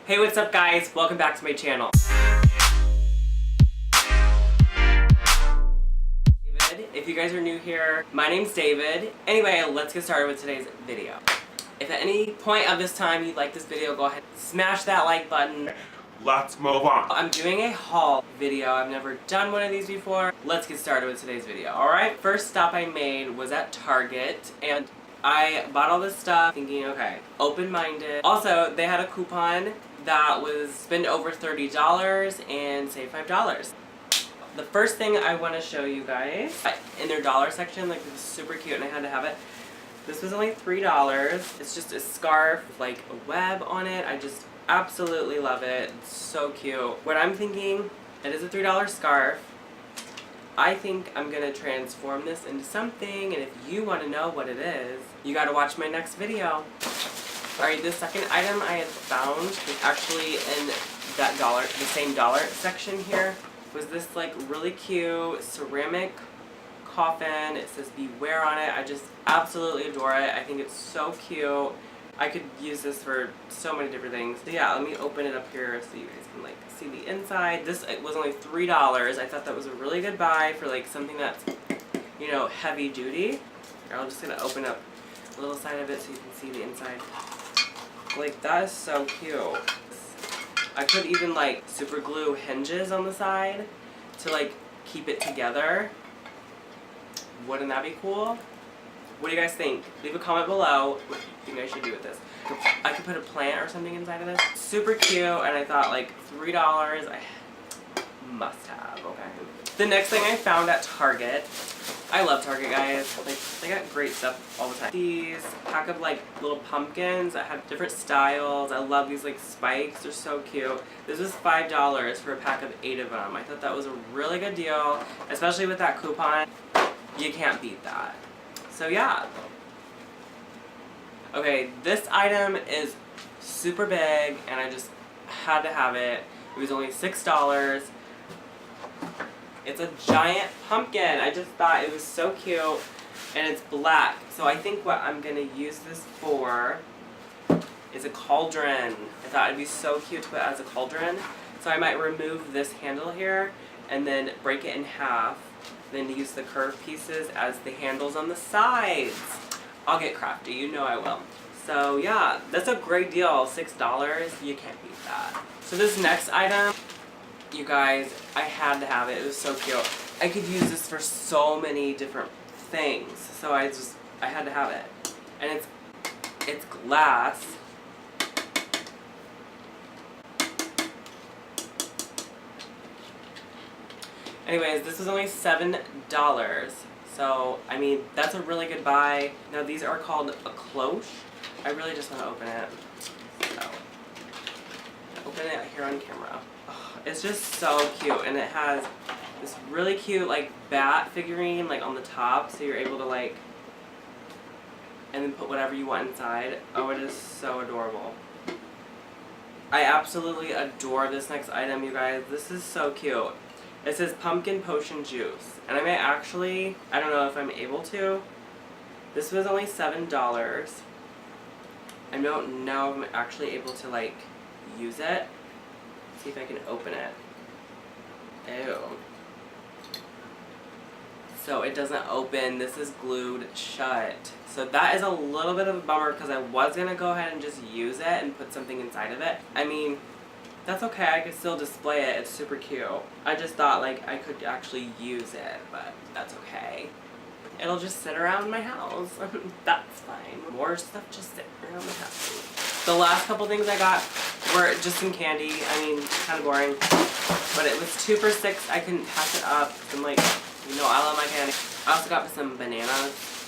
Hey, what's up guys? Welcome back to my channel. If you guys are new here, my name's David. Anyway, let's get started with today's video. If at any point of this time you like this video, go ahead and smash that like button. Let's move on. I'm doing a haul video. I've never done one of these before. Let's get started with today's video. Alright, first stop I made was at Target, and I bought all this stuff thinking, okay, open-minded. Also, they had a coupon that was spend over $30 and save $5. The first thing I want to show you guys, in their dollar section, like this is super cute and I had to have it. This was only $3. It's just a scarf with like a web on it. I just absolutely love it. It's so cute. What I'm thinking, it is a $3 scarf. I think I'm going to transform this into something, and if you want to know what it is, you got to watch my next video. Alright, the second item I had found was actually in that the same dollar section here, was this like really cute ceramic coffin. It says beware on it. I just absolutely adore it. I think it's so cute. I could use this for so many different things. So yeah, let me open it up here so you guys can like see the inside. This was only $3. I thought that was a really good buy for like something that's, you know, heavy duty. Here, I'm just gonna open up a little side of it so you can see the inside. Like, that is so cute. I could even like super glue hinges on the side to like keep it together. Wouldn't that be cool? What do you guys think? Leave a comment below what you think I should do with this. I could put a plant or something inside of this. Super cute, and I thought like $3 I must have, okay? The next thing I found at Target, I love Target guys, like they got great stuff all the time. These pack of like little pumpkins that have different styles. I love these like spikes, they're so cute. This was $5 for a pack of 8 of them. I thought that was a really good deal, especially with that coupon. You can't beat that. So yeah. Okay, this item is super big and I just had to have it. It was only $6. It's a giant pumpkin. I just thought it was so cute, and it's black. So I think what I'm gonna use this for is a cauldron. I thought it'd be so cute to put as a cauldron. So I might remove this handle here and then break it in half. Then use the curved pieces as the handles on the sides. I'll get crafty, you know I will. So yeah, that's a great deal, $6, you can't beat that. So this next item, you guys, I had to have it, it was so cute. I could use this for so many different things, so I had to have it. And it's glass. Anyways, this was only $7. So, I mean, that's a really good buy. Now, these are called a cloche. I really just want to open it. So, open it here on camera. Oh, it's just so cute. And it has this really cute, like, bat figurine, like, on the top. So you're able to, like, and then put whatever you want inside. Oh, it is so adorable. I absolutely adore this next item, you guys. This is so cute. It says pumpkin potion juice, and I may actually, I don't know if I'm able to. This was only $7. I don't know if I'm actually able to like use it. See if I can open it. Ew. So it doesn't open. This is glued shut. So that is a little bit of a bummer because I was gonna go ahead and just use it and put something inside of it. I mean, that's okay, I could still display it, it's super cute. I just thought like I could actually use it, but that's okay. It'll just sit around my house, that's fine. More stuff just sitting around the house. The last couple things I got were just some candy, I mean, kind of boring. But it was 2 for $6, I couldn't pass it up. I'm like, you know, I love my candy. I also got some bananas.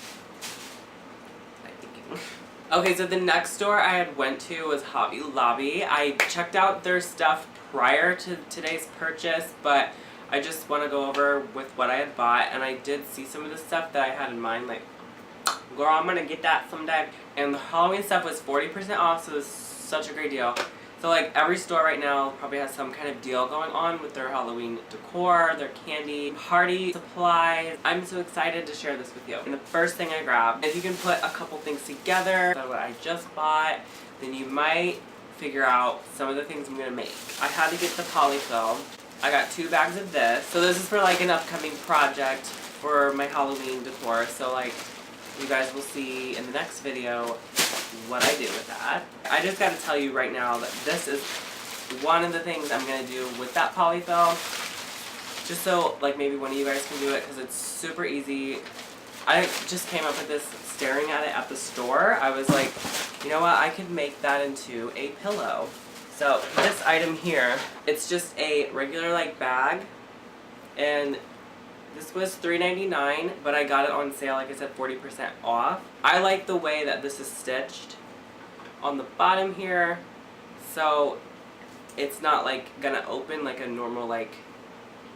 Okay, so the next store I had went to was Hobby Lobby. I checked out their stuff prior to today's purchase, but I just want to go over with what I had bought, and I did see some of the stuff that I had in mind, like, girl, I'm gonna get that someday. And the Halloween stuff was 40% off, so it was such a great deal. So like every store right now probably has some kind of deal going on with their Halloween decor, their candy, party supplies. I'm so excited to share this with you. And the first thing I grabbed, if you can put a couple things together, so what I just bought, then you might figure out some of the things I'm gonna make. I had to get the polyfill. I got 2 bags of this. So this is for like an upcoming project for my Halloween decor. So like you guys will see in the next video what I do with that. I just gotta tell you right now that this is one of the things I'm gonna do with that polyfill. Just so like maybe one of you guys can do it because it's super easy. I just came up with this staring at it at the store. I was like, you know what, I could make that into a pillow. So this item here, it's just a regular like bag, and this was $3.99, but I got it on sale, like I said, 40% off. I like the way that this is stitched on the bottom here, so it's not like gonna open like a normal like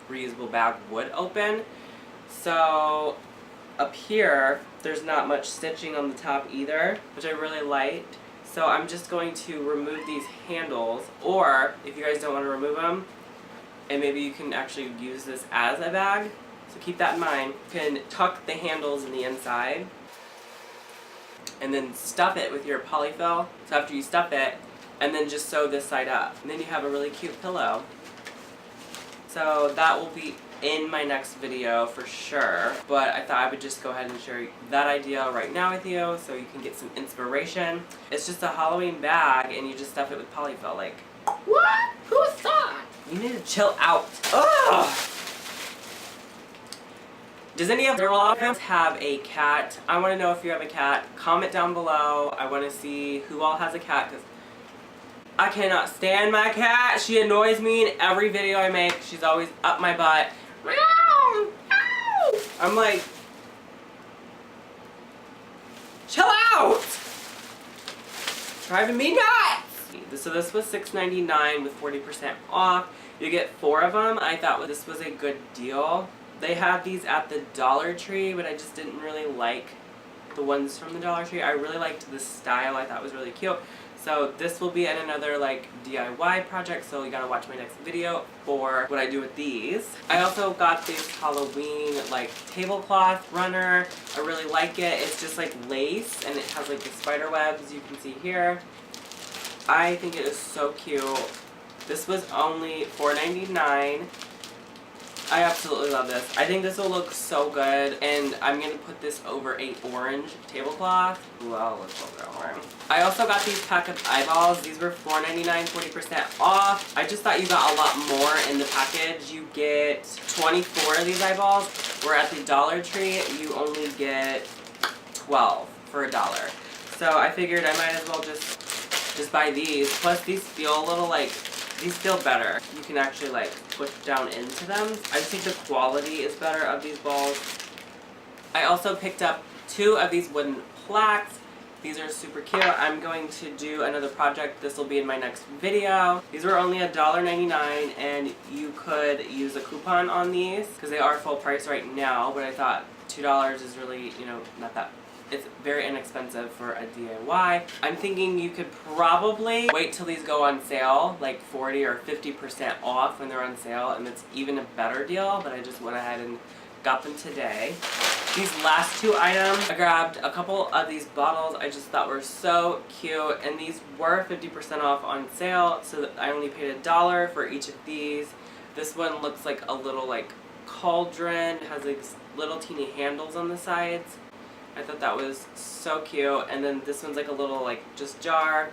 reusable bag would open. So up here, there's not much stitching on the top either, which I really liked. So I'm just going to remove these handles, or if you guys don't want to remove them, and maybe you can actually use this as a bag, so keep that in mind. You can tuck the handles in the inside, and then stuff it with your polyfill. So after you stuff it, and then just sew this side up, and then you have a really cute pillow. So that will be in my next video for sure, but I thought I would just go ahead and share that idea right now with you so you can get some inspiration. It's just a Halloween bag and you just stuff it with polyfill. Like, what? Who thought? You need to chill out. Ugh! Does any of your audience have a cat? I want to know if you have a cat. Comment down below. I want to see who all has a cat, because I cannot stand my cat. She annoys me in every video I make. She's always up my butt. Meow, meow. I'm like, chill out! Driving me nuts! So this was $6.99 with 40% off. You get 4 of them. I thought this was a good deal. They have these at the Dollar Tree, but I just didn't really like the ones from the Dollar Tree. I really liked the style. I thought it was really cute. So this will be in another like DIY project, so you gotta watch my next video for what I do with these. I also got this Haul-o-ween like tablecloth runner. I really like it. It's just like lace and it has like the spider webs you can see here. I think it is so cute. This was only $4.99. I absolutely love this. I think this will look so good, and I'm going to put this over a orange tablecloth. Wow, let's look at orange. I also got these pack of eyeballs. These were $4.99, 40% off. I just thought you got a lot more in the package. You get 24 of these eyeballs, where at the Dollar Tree, you only get 12 for $1. So I figured I might as well just buy these. Plus these feel a little like, these feel better. You can actually like push down into them. I just think the quality is better of these balls. I also picked up 2 of these wooden plaques. These are super cute. I'm going to do another project. This will be in my next video. These were only $1.99, and you could use a coupon on these because they are full price right now, but I thought $2 is really, you know, not that. It's very inexpensive for a DIY. I'm thinking you could probably wait till these go on sale, like 40 or 50% off when they're on sale, and it's even a better deal, but I just went ahead and got them today. These last 2 items, I grabbed a couple of these bottles I just thought were so cute, and these were 50% off on sale, so that I only paid $1 for each of these. This one looks like a little like cauldron. It has like little teeny handles on the sides. I thought that was so cute. And then this one's like a little like just jar,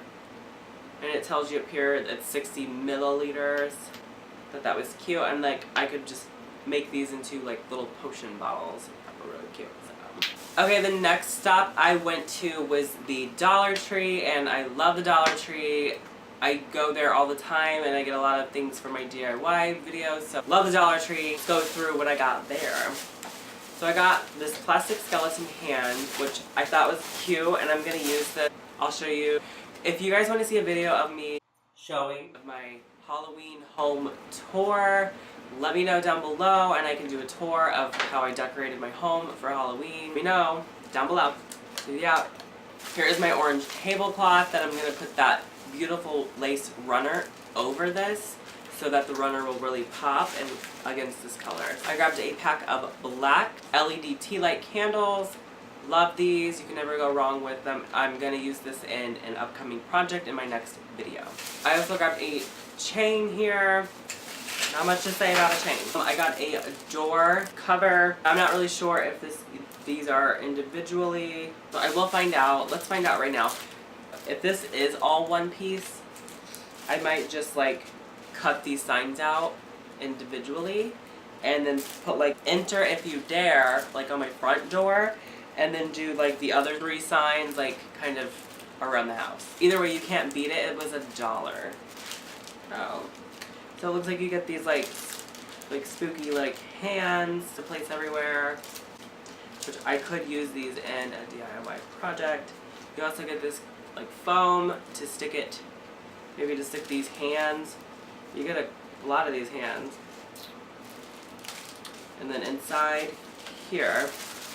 and it tells you up here it's 60 milliliters. I thought that was cute, and like I could just make these into like little potion bottles. They were really cute. So. Okay, the next stop I went to was the Dollar Tree, and I love the Dollar Tree. I go there all the time, and I get a lot of things for my DIY videos, so love the Dollar Tree. Let's go through what I got there. So I got this plastic skeleton hand, which I thought was cute, and I'm going to use this. I'll show you. If you guys want to see a video of me showing my Halloween home tour, let me know down below, and I can do a tour of how I decorated my home for Halloween. Let me know down below. So yeah, here is my orange tablecloth that I'm going to put that beautiful lace runner over this, so that the runner will really pop and against this color. I grabbed a pack of black LED tea light candles. Love these. You can never go wrong with them. I'm going to use this in an upcoming project in my next video. I also grabbed a chain here. Not much to say about a chain. I got a door cover. I'm not really sure if these are individually. So I will find out. Let's find out right now. If this is all one piece, I might just like cut these signs out individually and then put like enter if you dare like on my front door, and then do like the other 3 signs like kind of around the house. Either way, you can't beat it. It was $1. Oh. So it looks like you get these like spooky like hands to place everywhere, which I could use these in a DIY project. You also get this like foam to stick it, maybe to stick these hands. You get a lot of these hands. And then inside here.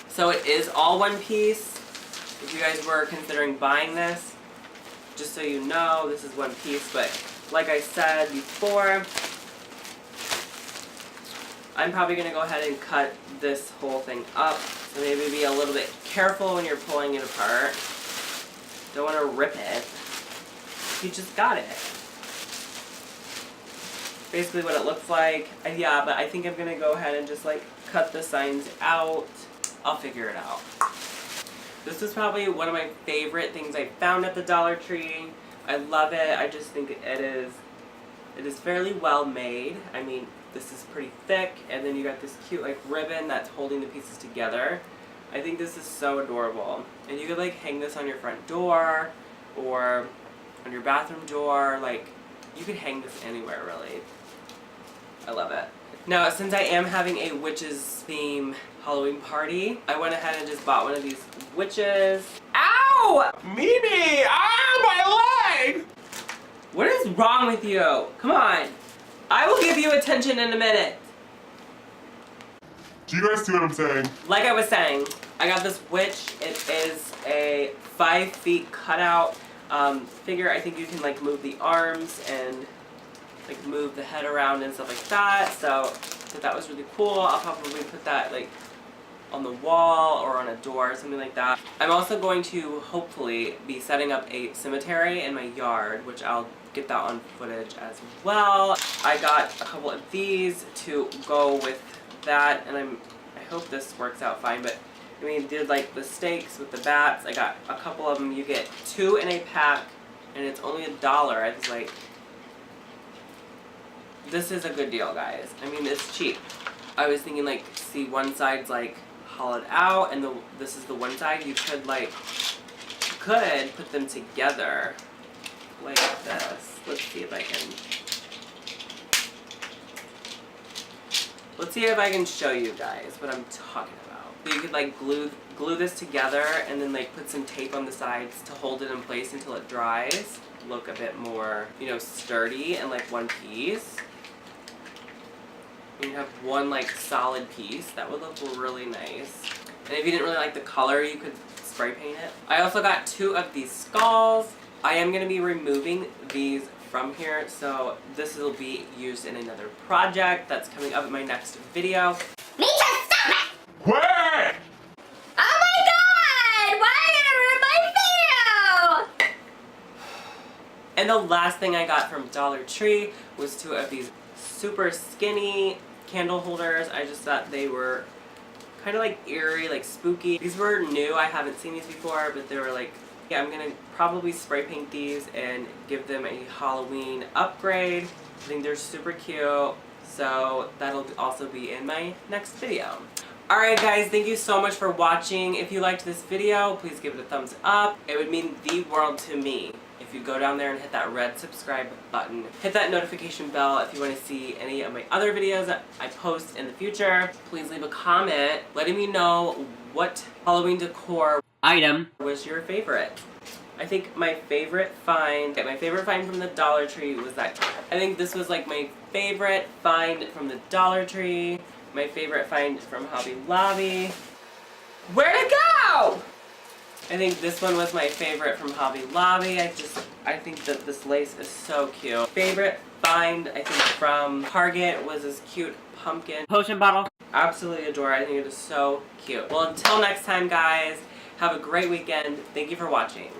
So it is all one piece. If you guys were considering buying this, just so you know, this is one piece, but like I said before, I'm probably going to go ahead and cut this whole thing up. So maybe be a little bit careful when you're pulling it apart. Don't want to rip it. You just got it. Basically what it looks like. Yeah, but I think I'm going to go ahead and just like cut the signs out. I'll figure it out. This is probably one of my favorite things I found at the Dollar Tree. I love it. I just think it is fairly well made. I mean, this is pretty thick, and then you got this cute like ribbon that's holding the pieces together. I think this is so adorable. And you could like hang this on your front door or on your bathroom door. Like, you could hang this anywhere really. I love it. Now, since I am having a witches theme Halloween party, I went ahead and just bought one of these witches. Ow! Mimi! Ah, my leg! What is wrong with you? Come on. I will give you attention in a minute. Do you guys see what I'm saying? Like I was saying, I got this witch. It is a 5 feet cutout figure. I think you can like move the arms and like move the head around and stuff like that. So I thought that was really cool. I'll probably put that like on the wall or on a door or something like that. I'm also going to hopefully be setting up a cemetery in my yard, which I'll get that on footage as well. I got a couple of these to go with that, and I hope this works out fine. But I mean, did like the stakes with the bats. I got a couple of them. You get 2 in a pack, and it's only $1. I was like, this is a good deal, guys. I mean, it's cheap. I was thinking like, see, one side's like hollowed out, and this is the one side. You could like, put them together like this. Let's see if I can show you guys what I'm talking about. So you could like glue this together and then like put some tape on the sides to hold it in place until it dries. Look a bit more, you know, sturdy and like one piece. You have one like solid piece. That would look really nice. And if you didn't really like the color, you could spray paint it. I also got 2 of these skulls. I am going to be removing these from here, so this will be used in another project that's coming up in my next video. Mika, stop it! Wait! Oh my god! Why are you gonna ruin my video? And the last thing I got from Dollar Tree was 2 of these super skinny candle holders. I just thought they were kind of like eerie, like spooky. These were new. I haven't seen these before, but they were like, yeah, I'm gonna probably spray paint these and give them a Halloween upgrade. I think they're super cute, so that'll also be in my next video. Alright guys, thank you so much for watching. If you liked this video, please give it a thumbs up. It would mean the world to me if you go down there and hit that red subscribe button. Hit that notification bell if you want to see any of my other videos that I post in the future. Please leave a comment letting me know what Halloween decor item was your favorite. I think my favorite find from the Dollar Tree was that. I think this was like my favorite find from the Dollar Tree. My favorite find from Hobby Lobby. Where'd it go? I think this one was my favorite from Hobby Lobby. I think that this lace is so cute. Favorite find, I think, from Target was this cute pumpkin potion bottle. Absolutely adore it. I think it is so cute. Well, until next time, guys, Have a great weekend. Thank you for watching.